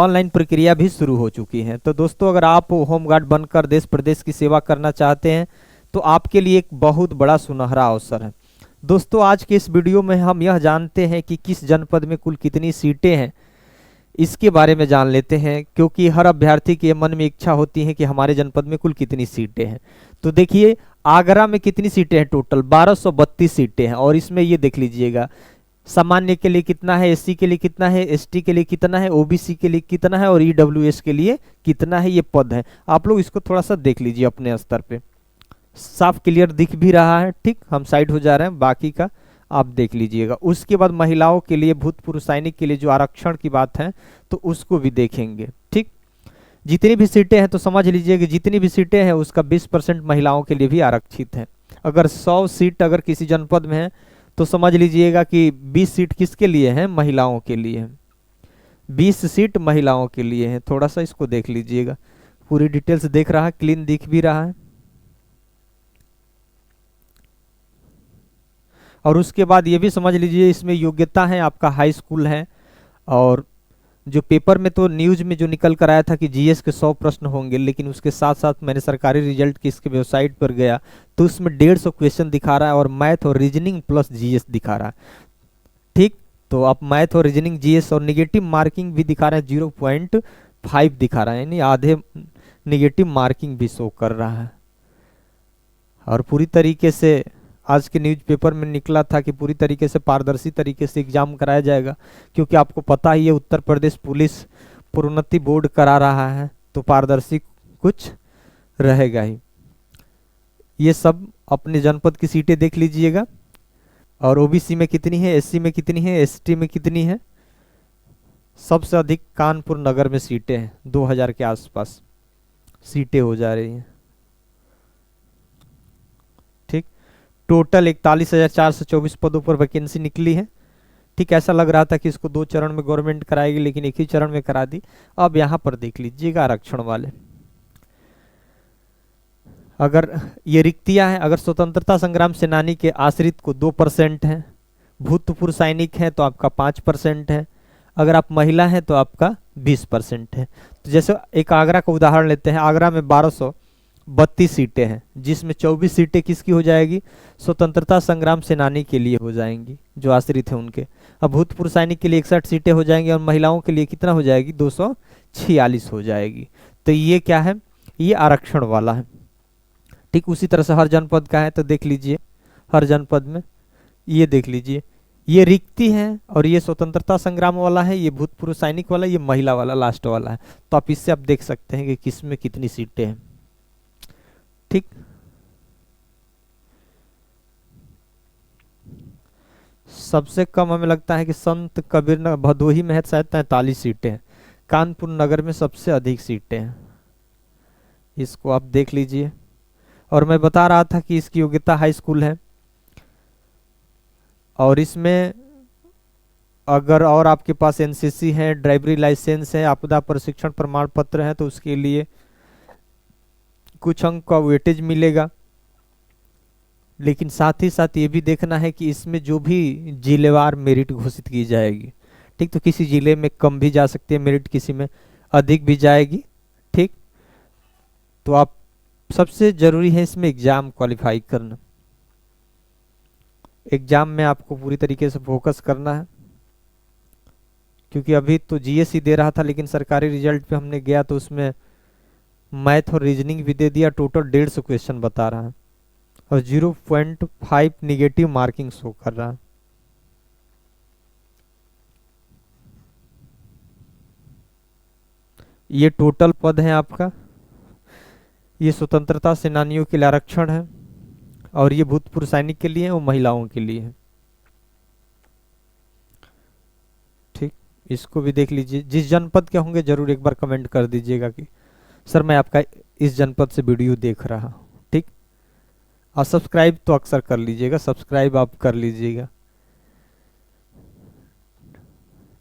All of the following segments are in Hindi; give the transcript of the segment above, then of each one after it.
ऑनलाइन प्रक्रिया भी शुरू हो चुकी है। तो दोस्तों, अगर आप होमगार्ड बनकर देश प्रदेश की सेवा करना चाहते हैं तो आपके लिए एक बहुत बड़ा सुनहरा अवसर है। दोस्तों, आज के इस वीडियो में हम यह जानते हैं कि किस जनपद में कुल कितनी सीटें हैं, इसके बारे में जान लेते हैं, क्योंकि हर अभ्यर्थी के मन में इच्छा होती है कि हमारे जनपद में कुल कितनी सीटें हैं। तो देखिए, आगरा में कितनी सीटें हैं, टोटल 1232 सीटें हैं। और इसमें ये देख लीजिएगा, सामान्य के लिए कितना है, एससी के लिए कितना है, एसटी के लिए कितना है, ओबीसी के लिए कितना है और ईडब्ल्यूएस के लिए कितना है, ये पद है। आप लोग इसको थोड़ा सा देख लीजिए अपने स्तर पे, साफ क्लियर दिख भी रहा है। ठीक, हम साइड हो जा रहे हैं, बाकी का आप देख लीजिएगा। उसके बाद महिलाओं के लिए, भूतपूर्व सैनिक के लिए जो आरक्षण की बात है तो उसको भी देखेंगे। ठीक, जितनी भी सीटें हैं तो समझ लीजिए कि जितनी भी सीटें हैं उसका 20% महिलाओं के लिए भी आरक्षित है। अगर 100 सीट अगर किसी जनपद में है तो समझ लीजिएगा कि 20 सीट किसके लिए हैं, महिलाओं के लिए है। 20 सीट महिलाओं के लिए है। थोड़ा सा इसको देख लीजिएगा, पूरी डिटेल्स देख रहा है, क्लीन दिख भी रहा है। और उसके बाद ये भी समझ लीजिए, इसमें योग्यता है आपका हाई स्कूल है। और जो पेपर में तो न्यूज में जो निकल कर आया था कि जीएस के 100 प्रश्न होंगे, लेकिन उसके साथ साथ मैंने सरकारी रिजल्ट की इसके वेबसाइट पर गया तो उसमें 150 क्वेश्चन दिखा रहा है और मैथ और रीजनिंग प्लस जीएस दिखा रहा है। ठीक, तो आप मैथ और रीजनिंग, जीएस और निगेटिव मार्किंग भी दिखा रहे हैं, 0.5 दिखा रहा है, यानी आधे निगेटिव मार्किंग भी शो कर रहा है। और पूरी तरीके से आज के न्यूज़पेपर में निकला था कि पूरी तरीके से पारदर्शी तरीके से एग्जाम कराया जाएगा, क्योंकि आपको पता ही है उत्तर प्रदेश पुलिस प्रोन्नति बोर्ड करा रहा है, तो पारदर्शी कुछ रहेगा ही। ये सब अपने जनपद की सीटें देख लीजिएगा। और ओबीसी में कितनी है, एससी में कितनी है, एसटी में कितनी है। सबसे अधिक कानपुर नगर में सीटें हैं, 2000 के आसपास सीटें हो जा रही हैं। ठीक, टोटल 41,424 पदों पर वैकेंसी निकली है। ठीक, ऐसा लग रहा था कि इसको 2 चरण में गवर्नमेंट कराएगी, लेकिन एक ही चरण में करा दी। अब यहाँ पर देख लीजिएगा आरक्षण वाले, अगर ये रिक्तियां हैं, अगर स्वतंत्रता संग्राम सेनानी के आश्रित को 2% है, भूतपूर्व सैनिक हैं तो आपका 5% है, अगर आप महिला हैं तो आपका 20% है। तो जैसे एक आगरा का उदाहरण लेते हैं, आगरा में 1232 सीटें हैं, जिसमें 24 सीटें किसकी हो जाएगी, स्वतंत्रता संग्राम सेनानी के लिए हो जाएंगी जो आश्रित है उनके। अब भूतपूर्व सैनिक के लिए 61 सीटें हो जाएंगी और महिलाओं के लिए कितना हो जाएगी, 246 हो जाएगी। तो ये क्या है, ये आरक्षण वाला है। ठीक, उसी तरह से हर जनपद का है, तो देख लीजिए हर जनपद में ये देख लीजिए, ये रिक्ति है और ये स्वतंत्रता संग्राम वाला है, ये भूतपूर्व सैनिक वाला, ये महिला वाला लास्ट वाला है। तो आप इससे आप देख सकते हैं कि किसमें कितनी सीटें हैं। ठीक, सबसे कम हमें लगता है कि संत कबीर नगर भदोही में है, शायद 43 सीटें हैं। कानपुर नगर में सबसे अधिक सीटें हैं, इसको आप देख लीजिए। और मैं बता रहा था कि इसकी योग्यता हाई स्कूल है। और इसमें अगर और आपके पास एनसीसी है, ड्राइवरी लाइसेंस है, आपदा प्रशिक्षण प्रमाण पत्र है, तो उसके लिए कुछ अंक का वेटेज मिलेगा। लेकिन साथ ही साथ ये भी देखना है कि इसमें जो भी जिलेवार मेरिट घोषित की जाएगी, ठीक, तो किसी जिले में कम भी जा सकती है मेरिट, किसी में अधिक भी जाएगी। ठीक, तो आप सबसे जरूरी है इसमें एग्जाम क्वालिफाई करना। एग्जाम में आपको पूरी तरीके से फोकस करना है, क्योंकि अभी तो जीएस ही दे रहा था, लेकिन सरकारी रिजल्ट पे हमने गया तो उसमें मैथ और रीजनिंग भी दे दिया। टोटल 150 क्वेश्चन बता रहा है और 0.5 निगेटिव मार्किंग शो कर रहा है। ये टोटल पद है आपका, ये स्वतंत्रता सेनानियों के लिए आरक्षण है और ये भूतपूर्व सैनिक के लिए है और महिलाओं के लिए है। ठीक, इसको भी देख लीजिए। जिस जनपद के होंगे जरूर एक बार कमेंट कर दीजिएगा कि सर मैं आपका इस जनपद से वीडियो देख रहा हूँ। ठीक, और सब्सक्राइब तो अक्सर कर लीजिएगा, सब्सक्राइब आप कर लीजिएगा।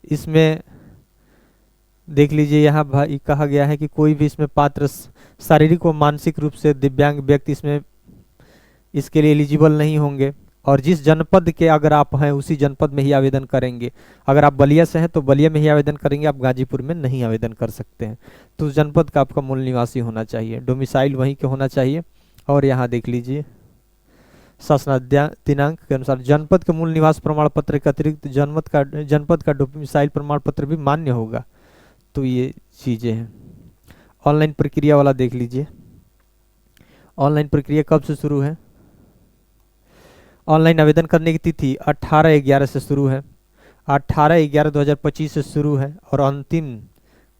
इसमें देख लीजिए, यहाँ भाई कहा गया है कि कोई भी इसमें पात्र शारीरिक और मानसिक रूप से दिव्यांग व्यक्ति इसमें इसके लिए एलिजिबल नहीं होंगे। और जिस जनपद के अगर आप हैं उसी जनपद में ही आवेदन करेंगे। अगर आप बलिया से हैं तो बलिया में ही आवेदन करेंगे, आप गाजीपुर में नहीं आवेदन कर सकते हैं। तो उस जनपद का आपका मूल निवासी होना चाहिए, डोमिसाइल वहीं के होना चाहिए। और यहाँ देख लीजिए शासनाध्याय दिनांक के अनुसार जनपद के मूल निवास प्रमाण पत्र के अतिरिक्त जनपद का डोमिसाइल प्रमाण पत्र भी मान्य होगा। तो ये चीज़ें हैं। ऑनलाइन प्रक्रिया वाला देख लीजिए, ऑनलाइन प्रक्रिया कब से शुरू है। ऑनलाइन आवेदन करने की तिथि 18/11 से शुरू है, 18/11/2025 से शुरू है और अंतिम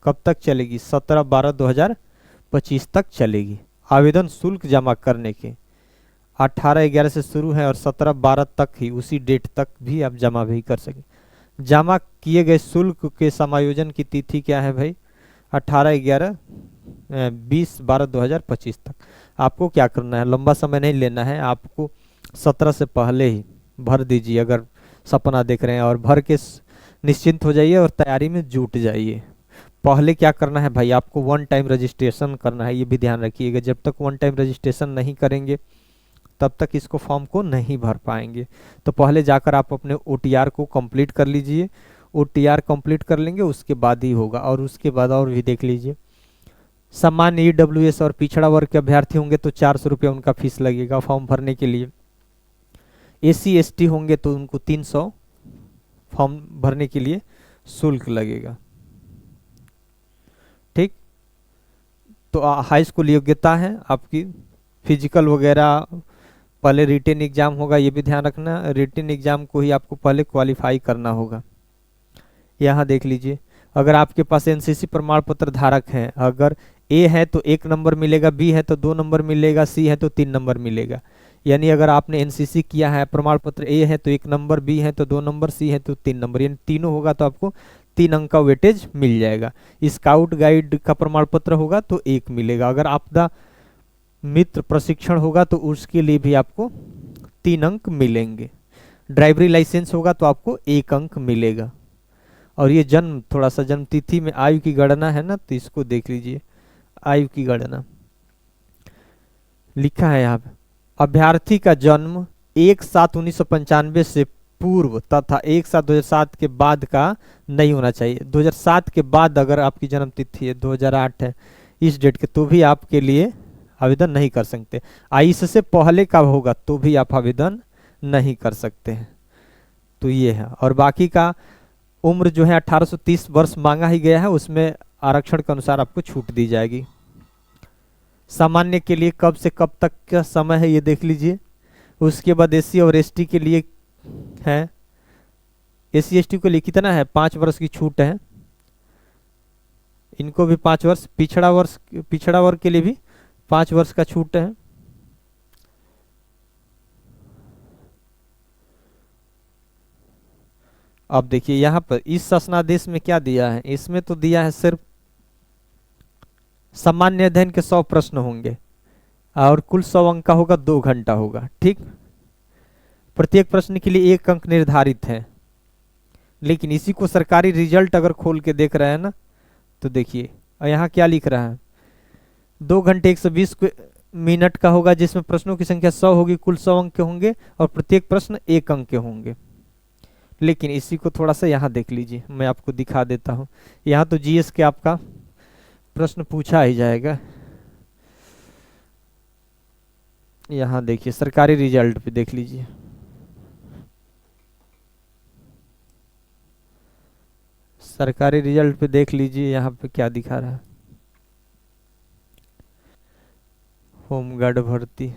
कब तक चलेगी, 17/12/2025 तक चलेगी। आवेदन शुल्क जमा करने के 18/11 से शुरू है और 17/12 तक ही, उसी डेट तक भी आप जमा भी कर सकें। जमा किए गए शुल्क के समायोजन की तिथि क्या है भाई, 20/12/2025 तक। आपको क्या करना है, लंबा समय नहीं लेना है, आपको 17 से पहले ही भर दीजिए अगर सपना देख रहे हैं, और भर के निश्चिंत हो जाइए और तैयारी में जुट जाइए। पहले क्या करना है भाई, आपको वन टाइम रजिस्ट्रेशन करना है, ये भी ध्यान रखिएगा। जब तक वन टाइम रजिस्ट्रेशन नहीं करेंगे तब तक इसको फॉर्म को नहीं भर पाएंगे। तो पहले जाकर आप अपने OTR को कंप्लीट कर लीजिए, OTR कंप्लीट कर लेंगे उसके बाद ही होगा। और उसके बाद और भी देख लीजिए, सामान्य EWS और पिछड़ा वर्ग के अभ्यर्थी होंगे तो 400 रुपया उनका फीस लगेगा फॉर्म भरने के लिए। SC ST होंगे तो उनको 300 फॉर्म भरने के लिए शुल्क लगेगा। ठीक, तो हाई स्कूल योग्यता है आपकी, फिजिकल वगैरह पहले रिटेन एग्जाम होगा, ये भी ध्यान रखना। रिटेन एग्जाम को ही आपको पहले क्वालिफाई करना होगा। यहाँ देख लीजिए, अगर आपके पास NCC प्रमाण पत्र धारक हैं, अगर A है तो 1 नंबर मिलेगा, B है तो 2 नंबर मिलेगा, C है तो 3 नंबर मिलेगा। यानी अगर आपने NCC किया है, प्रमाण पत्र A है तो 1 नंबर, B है तो 2 नंबर, C है तो 3 नंबर, यानी तीनों होगा तो आपको 3 अंक का वेटेज मिल जाएगा। स्काउट गाइड का प्रमाण पत्र होगा तो 1 मिलेगा। अगर आपदा मित्र प्रशिक्षण होगा तो उसके लिए भी आपको 3 अंक मिलेंगे। ड्राइवरी लाइसेंस होगा तो आपको 1 अंक मिलेगा। और ये जन्म, थोड़ा सा जन्म तिथि में आयु की गणना है ना, तो इसको देख लीजिए। आयु की गणना लिखा है यहाँ पे, अभ्यर्थी का जन्म 1/7/1995 से पूर्व तथा 1/7/2007 के बाद का नहीं होना चाहिए। 2007 के बाद अगर आपकी जन्म तिथि है, 2008 है इस डेट के, तो भी आपके लिए आवेदन नहीं कर सकते। इससे पहले का होगा तो भी आप आवेदन नहीं कर सकते हैं। तो ये है। और बाकी का उम्र जो है 1830 वर्ष मांगा ही गया है, उसमें आरक्षण के अनुसार आपको छूट दी जाएगी। सामान्य के लिए कब से कब तक का समय है ये देख लीजिए। उसके बाद SC और ST के लिए है, SC ST के लिए कितना है, 5 वर्ष की छूट है, इनको भी 5 वर्ष। पिछड़ा वर्ग के लिए भी 5 वर्ष का छूट है। अब देखिए यहाँ पर इस शासनादेश में क्या दिया है, इसमें तो दिया है सिर्फ सामान्य अध्ययन के 100 प्रश्न होंगे और कुल 100 अंक का होगा, 2 घंटा होगा। ठीक, प्रत्येक प्रश्न के लिए 1 अंक निर्धारित है। लेकिन इसी को सरकारी रिजल्ट अगर खोल के देख रहे हैं ना, तो देखिए यहाँ क्या लिख रहा है, 2 घंटे 120 मिनट का होगा, जिसमें प्रश्नों की संख्या 100 होगी, कुल 100 अंक के होंगे और प्रत्येक प्रश्न 1 अंक के होंगे। लेकिन इसी को थोड़ा सा यहाँ देख लीजिए, मैं आपको दिखा देता हूँ। यहाँ तो GS के आपका प्रश्न पूछा ही जाएगा। यहाँ देखिए सरकारी रिजल्ट पे देख लीजिए, सरकारी रिजल्ट पे देख लीजिए यहाँ पे क्या दिखा रहा है, होमगार्ड भर्ती।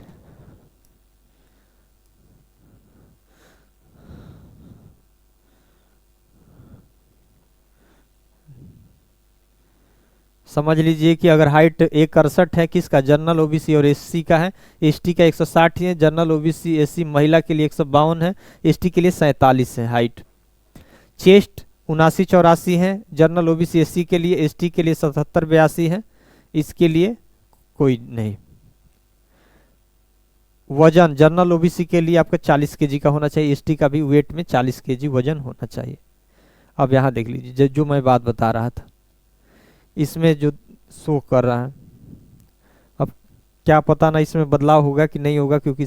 समझ लीजिए कि अगर हाइट 1.68 है, किसका, जनरल OBC और SC का है। ST का 160 है, जनरल OBC SC महिला के लिए 152 है, ST के लिए 47 है हाइट। चेस्ट 79-84 है, जनरल OBC SC के लिए, ST के लिए 77-82 है, इसके लिए कोई नहीं। वजन जनरल OBC के लिए आपका 40 kg का होना चाहिए, ST का भी वेट में 40 kg वजन होना चाहिए। अब यहाँ देख लीजिए जो मैं बात बता रहा था, इसमें जो शो कर रहा है, अब क्या पता ना इसमें बदलाव होगा कि नहीं होगा, क्योंकि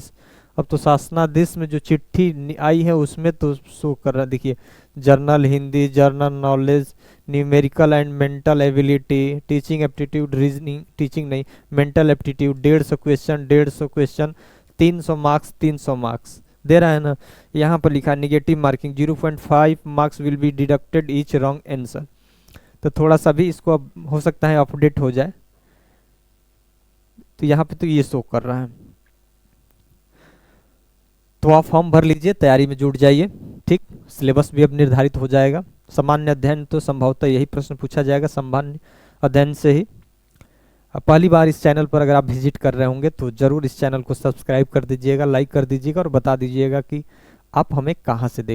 अब तो शासनादेश में जो चिट्ठी आई है उसमें तो शो कर रहा है, देखिए general Hindi, general knowledge, numerical and mental ability, teaching aptitude, reasoning, teaching नहीं, mental aptitude, 150 question, 150 question, 300 marks, 300 marks दे रहा है ना। यहाँ पर लिखा negative marking 0.5 marks will be deducted each wrong answer. तो थोड़ा सा भी इसको अब हो सकता है अपडेट हो जाए। तो यहाँ पे तो ये शो कर रहा है। तो आप फॉर्म भर लीजिए, तैयारी में जुट जाइए, ठीक। सिलेबस भी अब निर्धारित हो जाएगा। सामान्य अध्ययन तो संभवतः यही प्रश्न पूछा जाएगा सामान्य अध्ययन से ही। अब पहली बार इस चैनल पर अगर आप विजिट कर रहे होंगे तो ज़रूर इस चैनल को सब्सक्राइब कर दीजिएगा, लाइक कर दीजिएगा और बता दीजिएगा कि आप हमें कहाँ से देख